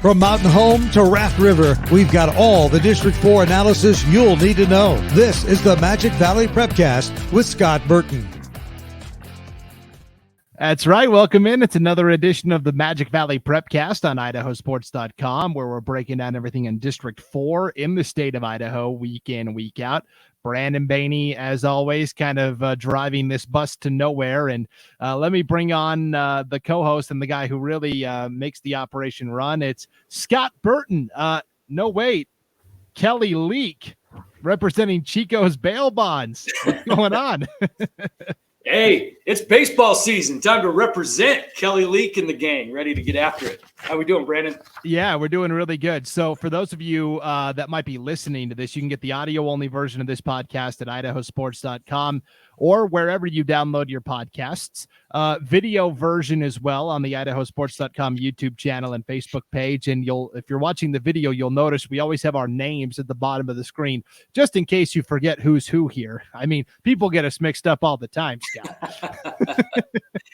From Mountain Home to Raft River, we've got all the District 4 analysis you'll need to know. This is the Magic Valley Prepcast with Scott Burton. That's right. Welcome in. It's another edition of the Magic Valley Prepcast on IdahoSports.com, where we're breaking down everything in District 4 in the state of Idaho, week in, week out. Brandon Baney, as always, kind of driving this bus to nowhere. And let me bring on the co-host and the guy who really makes the operation run. It's Scott Burton. No, wait. Kelly Leak, representing Chico's bail bonds. What's going on? Hey, it's baseball season. Time to represent Kelly Leak and the gang. Ready to get after it. How we doing, Brandon? Yeah, we're doing really good. So for those of you that might be listening to this, you can get the audio-only version of this podcast at IdahoSports.com or wherever you download your podcasts. Video version as well on the IdahoSports.com YouTube channel and Facebook page. And if you're watching the video, you'll notice we always have our names at the bottom of the screen, just in case you forget who's who here. I mean, people get us mixed up all the time, Scott.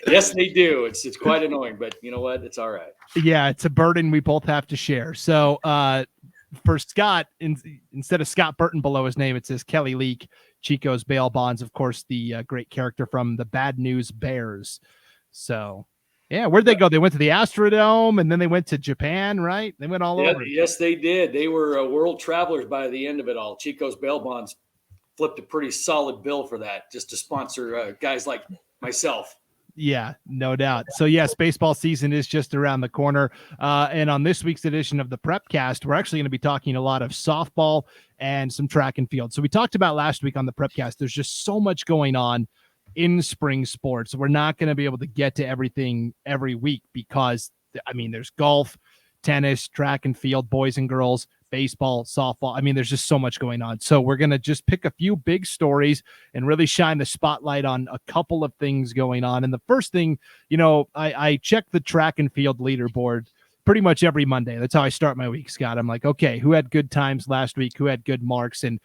Yes, they do. It's quite annoying, but you know what? It's all right. Yeah, it's a burden we both have to share. So for Scott, instead of Scott Burton below his name, it says Kelly Leak, Chico's bail bonds, of course, the great character from the Bad News Bears. So, yeah, where'd they go? They went to the Astrodome, and then they went to Japan, right? They went all over. Yes, they did. They were world travelers by the end of it all. Chico's bail bonds flipped a pretty solid bill for that, just to sponsor guys like myself. Yeah, no doubt. So, yes, baseball season is just around the corner. And on this week's edition of the Prepcast, we're actually going to be talking a lot of softball and some track and field. So we talked about last week on the Prepcast, there's just so much going on in spring sports. We're not going to be able to get to everything every week because, I mean, there's golf, tennis, track and field, boys and girls, baseball, softball. I mean, there's just so much going on. So we're going to just pick a few big stories and really shine the spotlight on a couple of things going on. And the first thing, I check the track and field leaderboard pretty much every Monday. That's how I start my week, Scott. I'm like, okay, who had good times last week? Who had good marks? And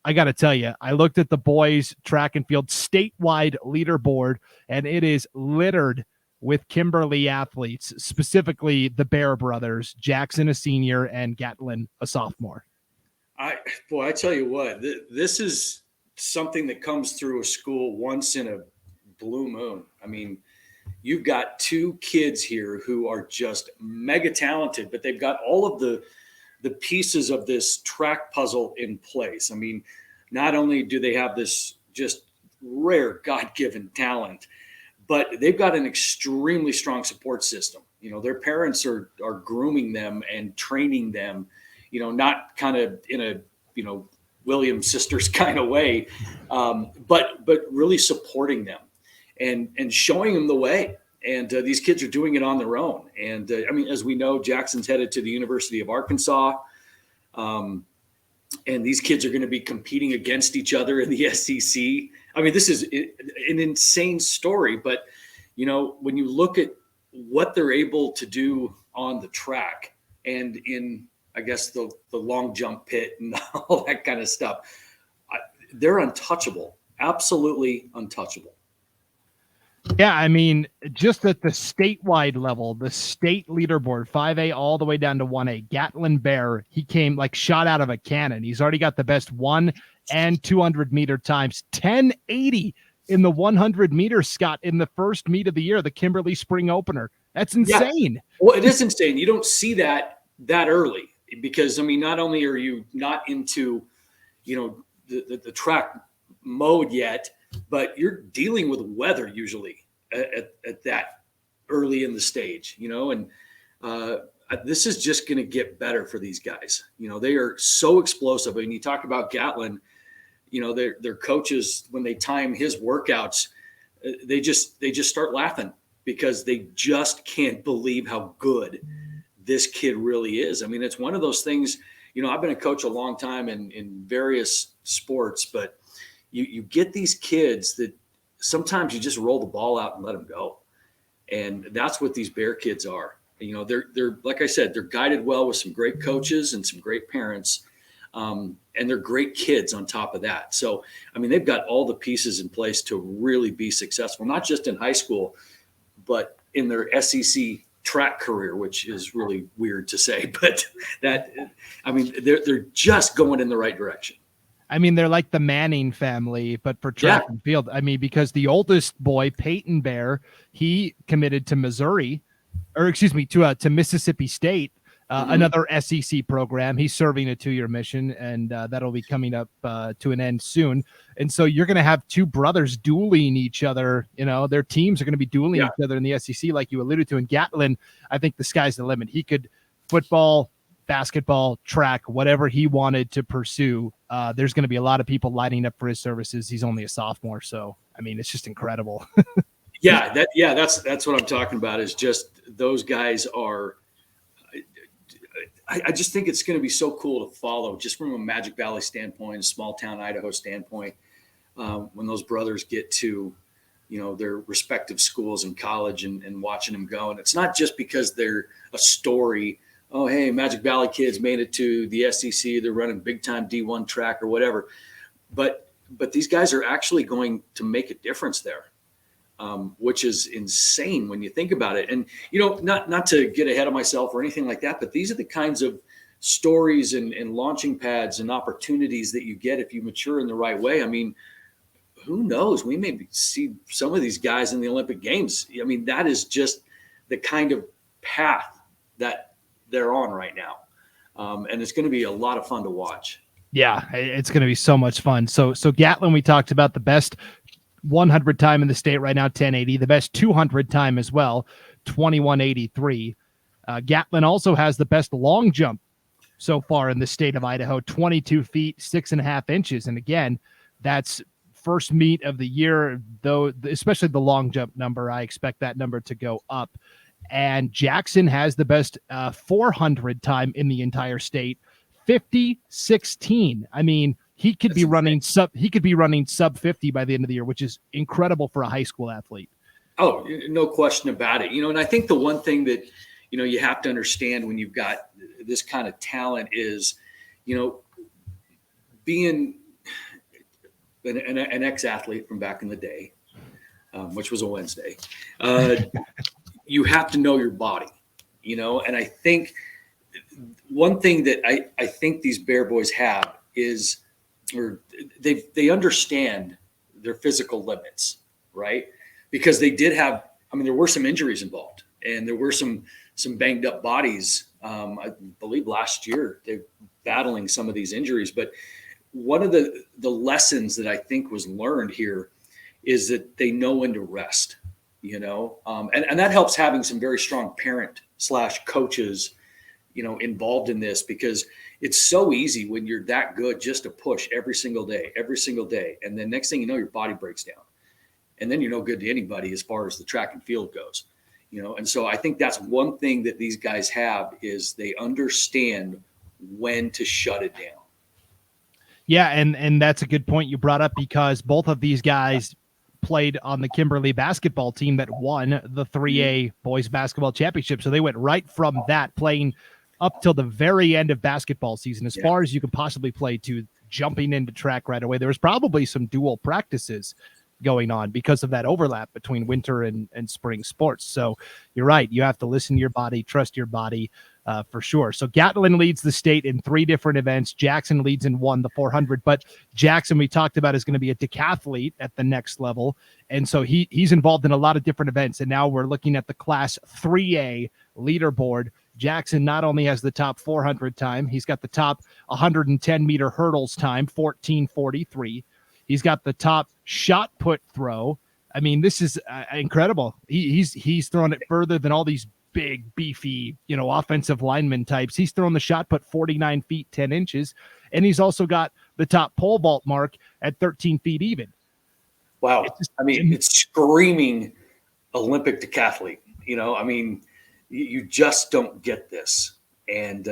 I got to tell you, I looked at the boys track and field statewide leaderboard, and it is littered with Kimberly athletes, specifically the Bair brothers, Jaxon, a senior, and Gatlin, a sophomore. I tell you what, this is something that comes through a school once in a blue moon. I mean, you've got two kids here who are just mega talented, but they've got all of the pieces of this track puzzle in place. I mean, not only do they have this just rare God-given talent, but they've got an extremely strong support system. Their parents are grooming them and training them, not kind of in a, Williams sisters kind of way, but really supporting them and showing them the way. And these kids are doing it on their own. And I mean, as we know, Jackson's headed to the University of Arkansas. And these kids are going to be competing against each other in the SEC. I mean, this is an insane story, but when you look at what they're able to do on the track and in, I guess, the long jump pit and all that kind of stuff, they're untouchable, absolutely untouchable. Yeah, I mean, just at the statewide level, the state leaderboard, 5A all the way down to 1A, Gatlin Bair, he came like shot out of a cannon. He's already got the best 1 and 200 meter times, 1080 in the 100 meters, Scott, in the first meet of the year, the Kimberly Spring Opener. That's insane. Yeah. Well, it is insane. You don't see that early because, I mean, not only are you not into, the track mode yet, but you're dealing with weather usually at that early in the stage, and this is just going to get better for these guys. They are so explosive. I mean, you talk about Gatlin, their coaches, when they time his workouts, they just start laughing because they just can't believe how good this kid really is. I mean, it's one of those things, I've been a coach a long time in various sports, but you get these kids that sometimes you just roll the ball out and let them go. And that's what these Bair kids are. They're like I said, they're guided well with some great coaches and some great parents. And they're great kids on top of that. So, I mean, they've got all the pieces in place to really be successful, not just in high school, but in their SEC track career, which is really weird to say, but they're just going in the right direction. I mean, they're like the Manning family, but for track and field. I mean, because the oldest boy, Peyton Bair, he committed to Missouri, to Mississippi State, another SEC program. He's serving a 2-year mission, and that'll be coming up to an end soon. And so you're going to have two brothers dueling each other. Their teams are going to be dueling each other in the SEC, like you alluded to. And Gatlin, I think the sky's the limit. He could football, basketball, track, whatever he wanted to pursue. There's going to be a lot of people lining up for his services. He's only a sophomore, so I mean, it's just incredible. That's what I'm talking about. Is just those guys are. I just think it's going to be so cool to follow, just from a Magic Valley standpoint, a small town Idaho standpoint, when those brothers get to, their respective schools and college, and watching them go. And it's not just because they're a story. Oh, hey, Magic Valley kids made it to the SEC. They're running big time D1 track or whatever. But these guys are actually going to make a difference there, which is insane when you think about it. And, not to get ahead of myself or anything like that, but these are the kinds of stories and launching pads and opportunities that you get if you mature in the right way. I mean, who knows? We may see some of these guys in the Olympic Games. I mean, that is just the kind of path that they're on right now. And it's going to be a lot of fun to watch. Yeah, it's going to be so much fun. So Gatlin, we talked about the best 100 time in the state right now, 1080, the best 200 time as well, 2183. Gatlin also has the best long jump so far in the state of Idaho, 22 feet, 6.5 inches. And again, that's first meet of the year, though, especially the long jump number. I expect that number to go up. And Jaxon has the best 400 time in the entire state, 50-16. I mean, he could be running sub 50 by the end of the year, which is incredible for a high school athlete. Oh, no question about it. And I think the one thing that, you have to understand when you've got this kind of talent is, being an ex-athlete from back in the day, which was a Wednesday, you have to know your body, and I think one thing that I think these Bair boys have is, or they understand their physical limits, right? Because they did have, there were some injuries involved, and there were some banged up bodies. I believe last year they're battling some of these injuries, but one of the lessons that I think was learned here is that they know when to rest. And that helps having some very strong parent/coaches, involved in this, because it's so easy when you're that good just to push every single day. And then next thing you know, your body breaks down, and then you're no good to anybody as far as the track and field goes, And so I think that's one thing that these guys have, is they understand when to shut it down. Yeah. And that's a good point you brought up, because both of these guys played on the Kimberly basketball team that won the 3A boys basketball championship. So they went right from that, playing up till the very end of basketball season, as far as you could possibly play, to jumping into track right away. There was probably some dual practices going on because of that overlap between winter and spring sports. So you're right. You have to listen to your body, trust your body, for sure. So Gatlin leads the state in 3 different events. Jaxon leads in 1, the 400, but Jaxon, we talked about, is going to be a decathlete at the next level. And so he's involved in a lot of different events. And now we're looking at the class 3A leaderboard. Jaxon not only has the top 400 time, he's got the top 110 meter hurdles time, 14:43. He's got the top shot put throw. I mean, this is incredible. He's thrown it further than all these big, beefy, offensive lineman types. He's thrown the shot put 49 feet, 10 inches. And he's also got the top pole vault mark at 13 feet even. Wow. It's screaming Olympic decathlete. You just don't get this. And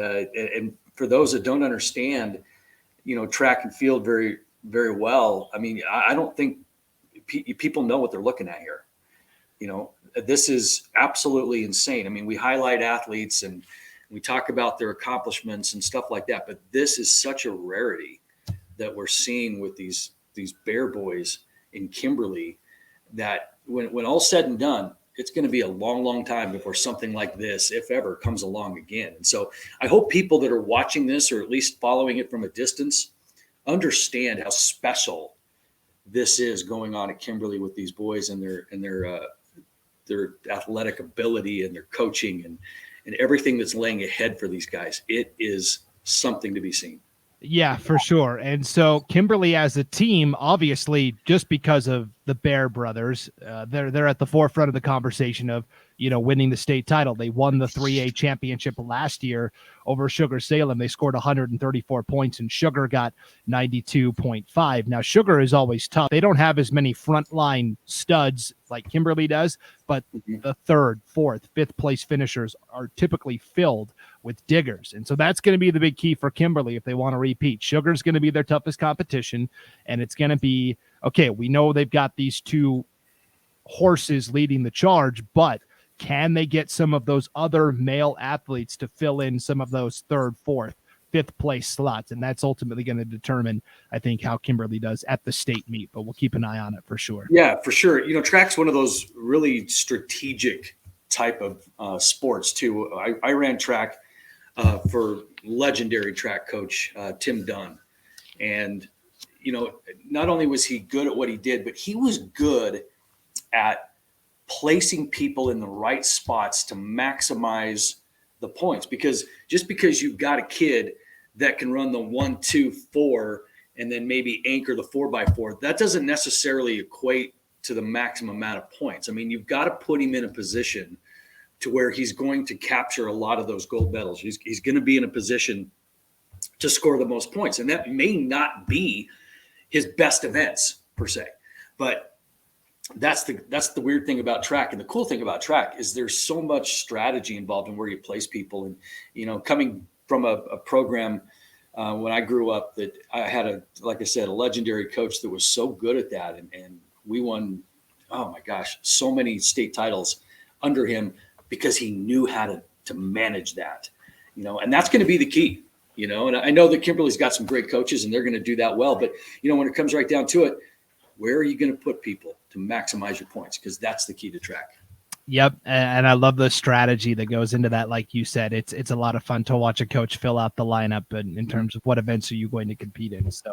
for those that don't understand, track and field very, very well, I don't think people know what they're looking at here. This is absolutely insane. We highlight athletes and we talk about their accomplishments and stuff like that, but this is such a rarity that we're seeing with these Bair boys in Kimberly, that when all said and done, it's going to be a long, long time before something like this, if ever, comes along again. And so I hope people that are watching this, or at least following it from a distance, understand how special this is going on at Kimberly with these boys and their athletic ability and their coaching and everything that's laying ahead for these guys. It is something to be seen. Yeah, for sure. And so Kimberly as a team, obviously, just because of the Bair brothers, they're at the forefront of the conversation of, winning the state title. They won the 3A championship last year over Sugar Salem. They scored 134 points and Sugar got 92.5. Now, Sugar is always tough. They don't have as many frontline studs like Kimberly does, but the third, fourth, fifth place finishers are typically filled with diggers. And so that's going to be the big key for Kimberly if they want to repeat. Sugar's going to be their toughest competition, and it's going to be, okay, we know they've got these two horses leading the charge, but can they get some of those other male athletes to fill in some of those third, fourth, fifth place slots? And that's ultimately going to determine, I think, how Kimberly does at the state meet, but we'll keep an eye on it for sure. Yeah, for sure. Track's one of those really strategic type of sports too. I ran track for legendary track coach Tim Dunn. And, not only was he good at what he did, but he was good at placing people in the right spots to maximize the points. Because just because you've got a kid that can run the 1, 2, 4 and then maybe anchor the 4x4, that doesn't necessarily equate to the maximum amount of points. I mean, you've got to put him in a position to where he's going to capture a lot of those gold medals. He's going to be in a position to score the most points. And that may not be his best events per se, but that's the weird thing about track. And the cool thing about track is there's so much strategy involved in where you place people. And, coming from a program when I grew up, that I had like I said, a legendary coach that was so good at that. And we won, oh my gosh, so many state titles under him because he knew how to manage that, and that's going to be the key, and I know that Kimberly's got some great coaches and they're going to do that well, but when it comes right down to it, where are you going to put people to maximize your points? Because that's the key to track. Yep. And I love the strategy that goes into that. Like you said, it's a lot of fun to watch a coach fill out the lineup in terms of what events are you going to compete in. So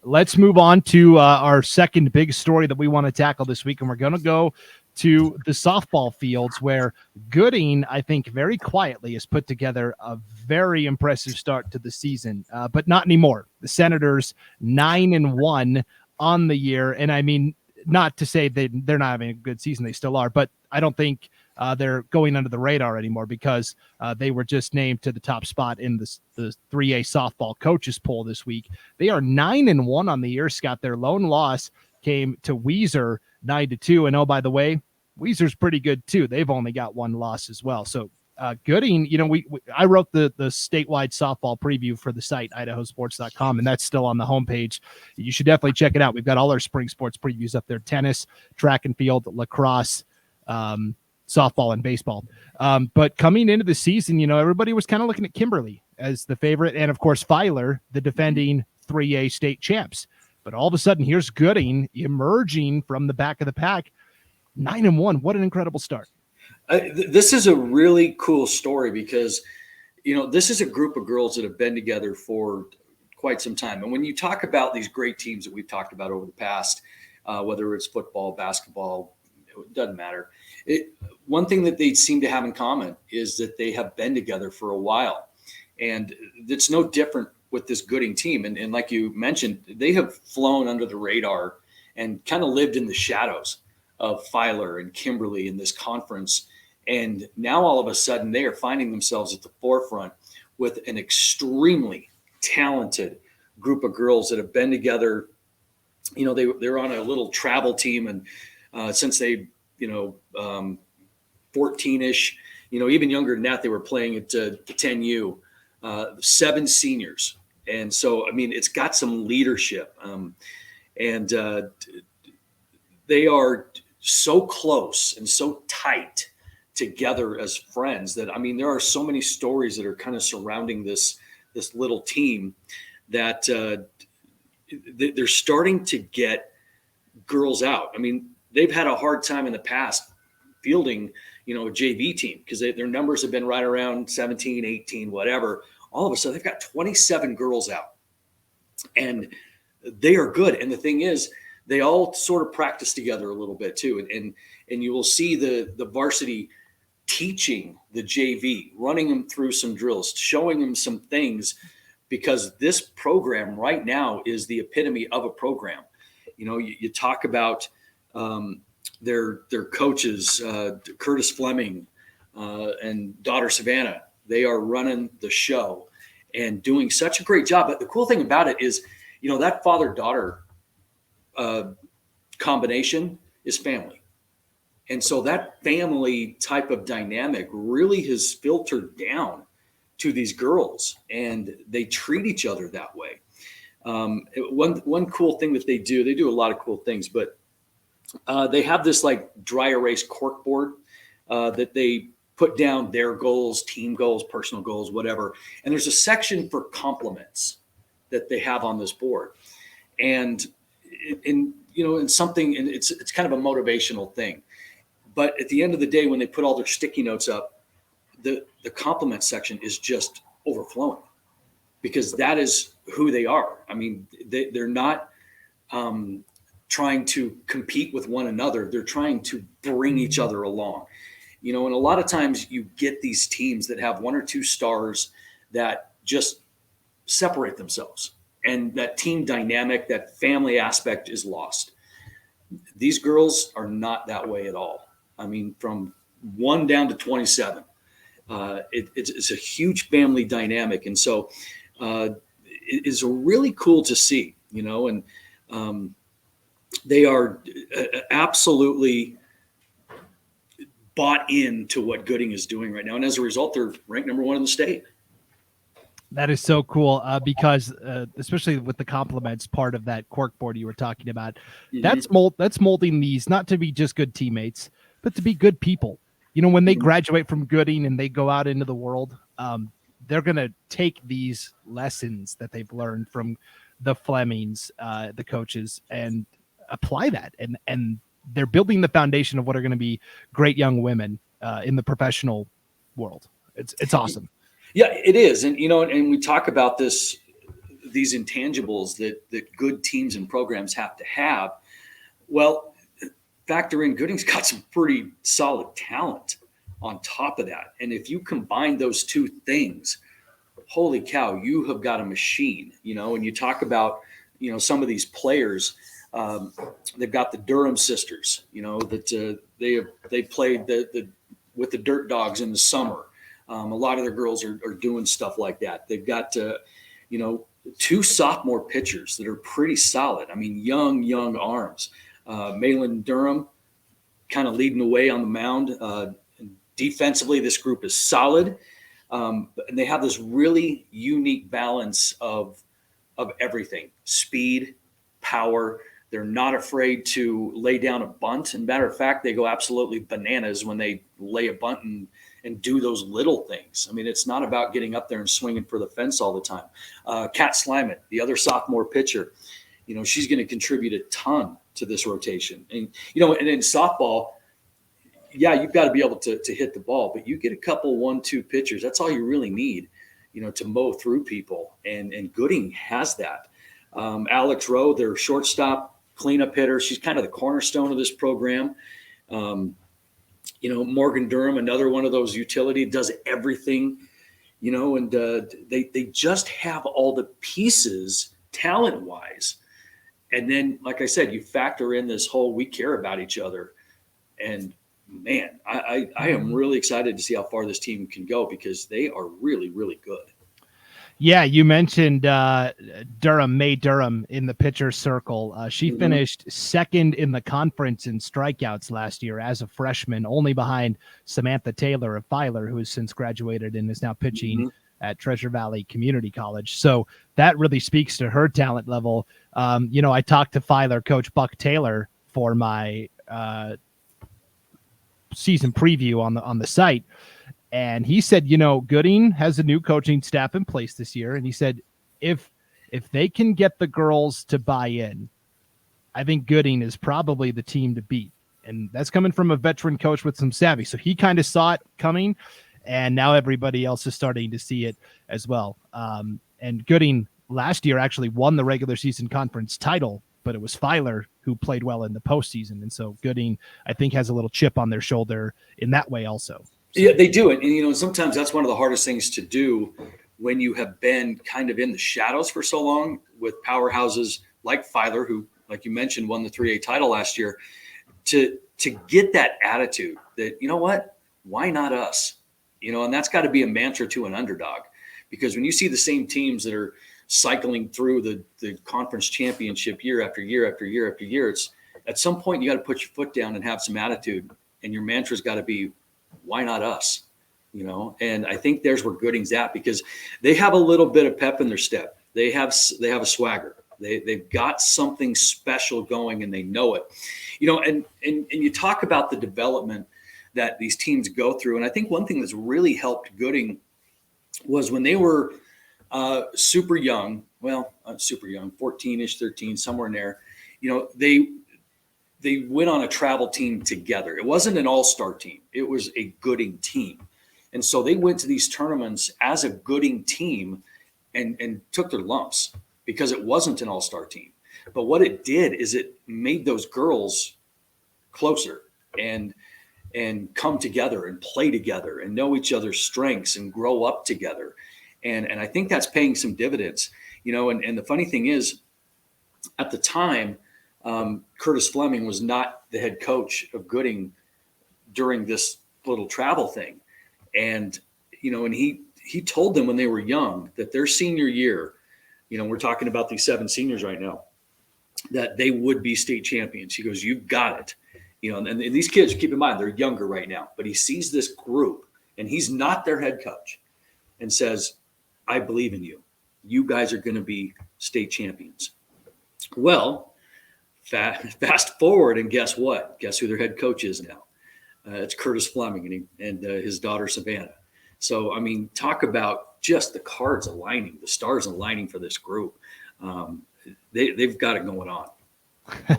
let's move on to our second big story that we want to tackle this week. And we're going to go to the softball fields, where Gooding, I think, very quietly has put together a very impressive start to the season, but not anymore. The Senators 9-1 on the year. And I mean, not to say they're not having a good season, they still are, but I don't think they're going under the radar anymore because they were just named to the top spot in the 3A softball coaches poll this week. They are 9-1 on the year, Scott. Their lone loss came to Weiser 9-2. And oh, by the way, Weiser's pretty good too. They've only got one loss as well. So Gooding, I wrote the statewide softball preview for the site, IdahoSports.com, and that's still on the homepage. You should definitely check it out. We've got all our spring sports previews up there: tennis, track and field, lacrosse, softball, and baseball. But coming into the season, everybody was kind of looking at Kimberly as the favorite, and of course Filer, the defending 3A state champs. But all of a sudden, here's Gooding emerging from the back of the pack, 9-1. What an incredible start. This is a really cool story because, this is a group of girls that have been together for quite some time. And when you talk about these great teams that we've talked about over the past, whether it's football, basketball, it doesn't matter. One thing that they seem to have in common is that they have been together for a while. And it's no different with this Gooding team. And like you mentioned, they have flown under the radar and kind of lived in the shadows of Filer and Kimberly in this conference. And now all of a sudden they are finding themselves at the forefront with an extremely talented group of girls that have been together. They're on a little travel team. And since they, 14-ish, even younger than that, they were playing at the 10U, 7 seniors. And so, it's got some leadership. And they are so close and so tight together as friends that, there are so many stories that are kind of surrounding this little team that they're starting to get girls out. They've had a hard time in the past fielding, a JV team because their numbers have been right around 17, 18, whatever. All of a sudden, they've got 27 girls out, and they are good. And the thing is, they all sort of practice together a little bit too. And you will see the varsity teaching the JV, running them through some drills, showing them some things, because this program right now is the epitome of a program. You talk about their coaches, Curtis Fleming and daughter Savannah. They are running the show and doing such a great job. But the cool thing about it is, that father-daughter combination is family. And so that family type of dynamic really has filtered down to these girls, and they treat each other that way. One cool thing that they do a lot of cool things, but they have this like dry erase cork board that they put down their goals, team goals, personal goals, whatever. And there's a section for compliments that they have on this board. And it's kind of a motivational thing. But at the end of the day, when they put all their sticky notes up, the compliment section is just overflowing, because that is who they are. I mean, they're not trying to compete with one another. They're trying to bring each other along. And a lot of times you get these teams that have one or two stars that just separate themselves, and that team dynamic, that family aspect is lost. These girls are not that way at all. I mean, from 1 down to 27, it's a huge family dynamic. And so it is really cool to see, and they are absolutely bought into what Gooding is doing right now. And as a result, they're ranked number 1 in the state. That is so cool, because especially with the compliments part of that cork board you were talking about, that's molding these not to be just good teammates, but to be good people. When they graduate from Gooding and they go out into the world, they're going to take these lessons that they've learned from the Flemings, the coaches, and apply that. And they're building the foundation of what are going to be great young women in the professional world. It's awesome. Yeah, it is. And, and we talk about these intangibles that good teams and programs have to have. Well, factor in Gooding's got some pretty solid talent on top of that. And if you combine those two things, holy cow, you have got a machine, and you talk about, some of these players, they've got the Durham sisters, that they played with the Dirt Dogs in the summer. A lot of their girls are doing stuff like that. They've got, 2 sophomore pitchers that are pretty solid. I mean, young arms. Malin Durham kind of leading the way on the mound. Defensively, this group is solid. And they have this really unique balance of everything: speed, power. They're not afraid to lay down a bunt. And matter of fact, they go absolutely bananas when they lay a bunt and do those little things. I mean, it's not about getting up there and swinging for the fence all the time. Kat Slimett, the other sophomore pitcher, she's going to contribute a ton to this rotation. And, and in softball, yeah, you've got to be able to hit the ball, but you get a couple 1-2 pitchers. That's all you really need, to mow through people. And Gooding has that. Alex Rowe, their shortstop, cleanup hitter. She's kind of the cornerstone of this program. Morgan Durham, another one of those utility, does everything, and they just have all the pieces talent-wise. And then, like I said, you factor in this whole we care about each other. And, man, I am really excited to see how far this team can go, because they are really, really good. Yeah, you mentioned May Durham in the pitcher circle. She finished second in the conference in strikeouts last year as a freshman, only behind Samantha Taylor of Filer, who has since graduated and is now pitching at Treasure Valley Community College. So that really speaks to her talent level. I talked to Filer coach Buck Taylor for my season preview on the site. And he said, Gooding has a new coaching staff in place this year. And he said, if they can get the girls to buy in, I think Gooding is probably the team to beat And that's coming from a veteran coach with some savvy. So he kind of saw it coming, and now everybody else is starting to see it as well. And Gooding last year actually won the regular season conference title, but it was Filer who played well in the postseason. And so Gooding, I think, has a little chip on their shoulder in that way also. So. Yeah, they do. And, sometimes that's one of the hardest things to do when you have been kind of in the shadows for so long with powerhouses like Filer, who, like you mentioned, won the 3A title last year, to get that attitude that, you know what, why not us? And that's got to be a mantra to an underdog, because when you see the same teams that are cycling through the conference championship year after year after year after year, it's at some point you got to put your foot down and have some attitude, and your mantra's got to be, why not us? And I think there's where Gooding's at, because they have a little bit of pep in their step. They have a swagger. They've got something special going, and they know it. And you talk about the development that these teams go through, and I think one thing that's really helped Gooding was when they were super young. Well, super young, 14-ish, 13, somewhere in there. They went on a travel team together. It wasn't an all-star team. It was a Gooding team. And so they went to these tournaments as a Gooding team and took their lumps, because it wasn't an all-star team. But what it did is it made those girls closer and come together and play together and know each other's strengths and grow up together. And I think that's paying some dividends, and the funny thing is, at the time, Curtis Fleming was not the head coach of Gooding during this little travel thing. And, and he told them when they were young that their senior year, we're talking about these 7 seniors right now, that they would be state champions. He goes, you've got it. And these kids, keep in mind, they're younger right now, but he sees this group, and he's not their head coach, and says, I believe in you. You guys are going to be state champions. Well, fast forward, and guess what? Guess who their head coach is now? It's Curtis Fleming and his daughter, Savannah. So, talk about just the cards aligning, the stars aligning for this group. They've got it going on.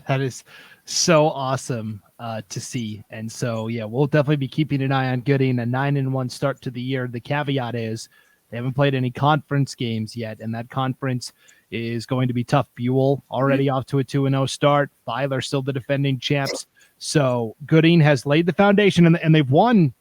That is so awesome to see. And so, yeah, we'll definitely be keeping an eye on Gooding. A 9-1 start to the year. The caveat is they haven't played any conference games yet, and that conference is going to be tough. Buell already off to a 2-0 start. Filer still the defending champs. So Gooding has laid the foundation, and they've won,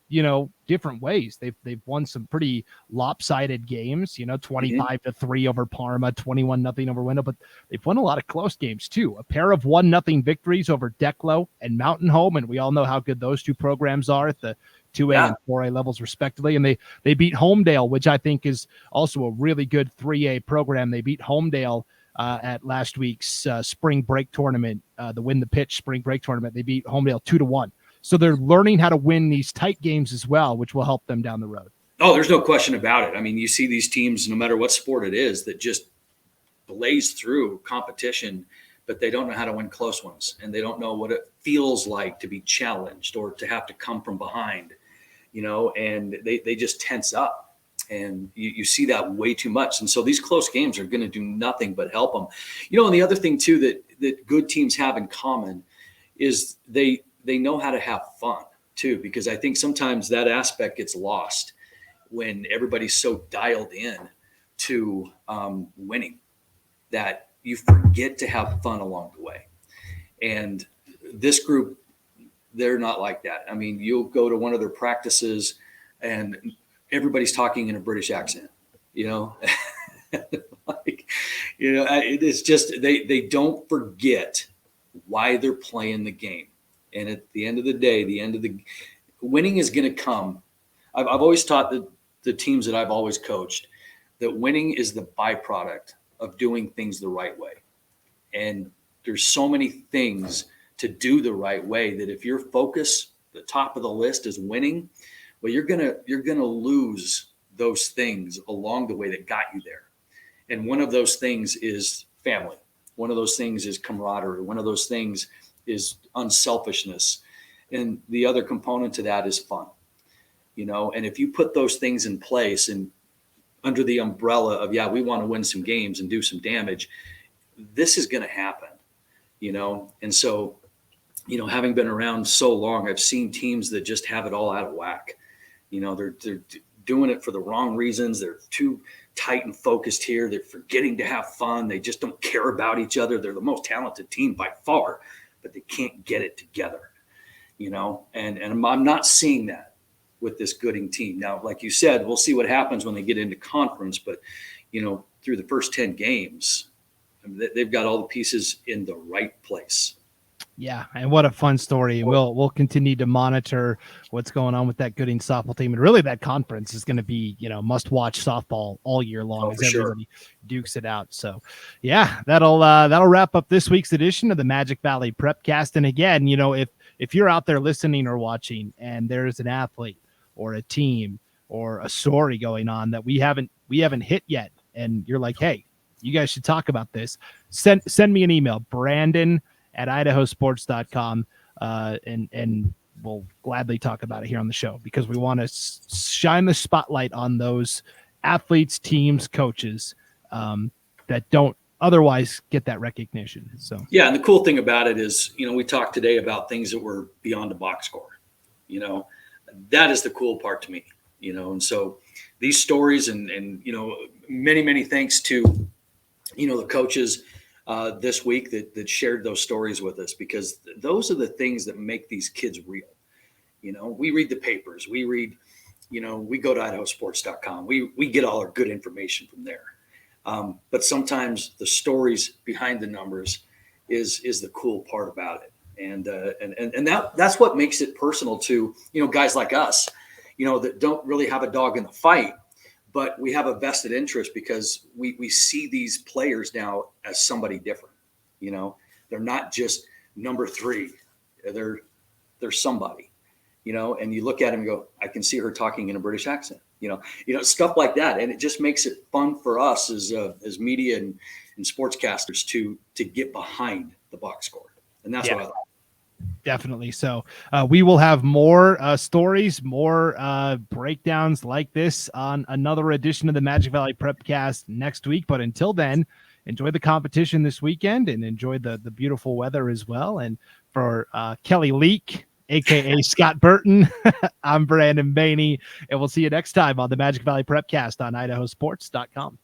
different ways. They've won some pretty lopsided games, 25-3 over Parma, 21-0 over Wendell, but they've won a lot of close games too. A pair of 1-0 victories over Declo and Mountain Home, and we all know how good those two programs are at the 2A and 4A levels respectively. And they beat Homedale, which I think is also a really good 3A program. They beat Homedale at last week's spring break tournament, the Win the Pitch spring break tournament. They beat Homedale 2-1. So they're learning how to win these tight games as well, which will help them down the road. Oh, there's no question about it. You see these teams, no matter what sport it is, that just blaze through competition, but they don't know how to win close ones, and they don't know what it feels like to be challenged or to have to come from behind, and they just tense up. And you see that way too much. And so these close games are going to do nothing but help them. And the other thing, too, that good teams have in common is they know how to have fun, too, because I think sometimes that aspect gets lost when everybody's so dialed in to winning that you forget to have fun along the way. And this group, they're not like that. You'll go to one of their practices and everybody's talking in a British accent, it's just, they don't forget why they're playing the game. And at the end of the day, winning is going to come. I've always taught the teams that I've always coached that winning is the byproduct of doing things the right way. And there's so many things to do the right way that if your focus, the top of the list is winning, well, you're gonna lose those things along the way that got you there. And one of those things is family. One of those things is camaraderie. One of those things is unselfishness. And the other component to that is fun. And if you put those things in place and under the umbrella of, we want to win some games and do some damage, this is going to happen, And so having been around so long, I've seen teams that just have it all out of whack. They're doing it for the wrong reasons. They're too tight and focused here. They're forgetting to have fun. They just don't care about each other. They're the most talented team by far, but they can't get it together, and I'm not seeing that with this Gooding team. Now, like you said, we'll see what happens when they get into conference, but, through the first 10 games, they've got all the pieces in the right place. Yeah, and what a fun story. We'll continue to monitor what's going on with that Gooding softball team. And really that conference is going to be, must-watch softball all year long as everybody dukes it out. So, yeah, that'll wrap up this week's edition of the Magic Valley Prepcast. And again, if you're out there listening or watching and there's an athlete or a team or a story going on that we haven't hit yet, and you're like, hey, you guys should talk about this, send me an email, Brandon@IdahoSports.com, and we'll gladly talk about it here on the show, because we want to shine the spotlight on those athletes, teams, coaches that don't otherwise get that recognition. So yeah, and the cool thing about it is, we talked today about things that were beyond a box score. That is the cool part to me. And so these stories and many thanks to the coaches this week that shared those stories with us, because those are the things that make these kids real. We read the papers, we read, we go to IdahoSports.com, we get all our good information from there. But sometimes the stories behind the numbers is the cool part about it. And that's what makes it personal to, guys like us, that don't really have a dog in the fight, but we have a vested interest because we see these players now as somebody different. They're not just number 3. They're somebody, and you look at them and go, I can see her talking in a British accent, stuff like that. And it just makes it fun for us as media and sportscasters to get behind the box score. And that's what I like. Definitely. So we will have more stories, more breakdowns like this on another edition of the Magic Valley Prepcast next week. But until then, enjoy the competition this weekend and enjoy the beautiful weather as well. And for Kelly Leak, a.k.a. Scott Burton, I'm Brandon Baney, and we'll see you next time on the Magic Valley Prepcast on IdahoSports.com.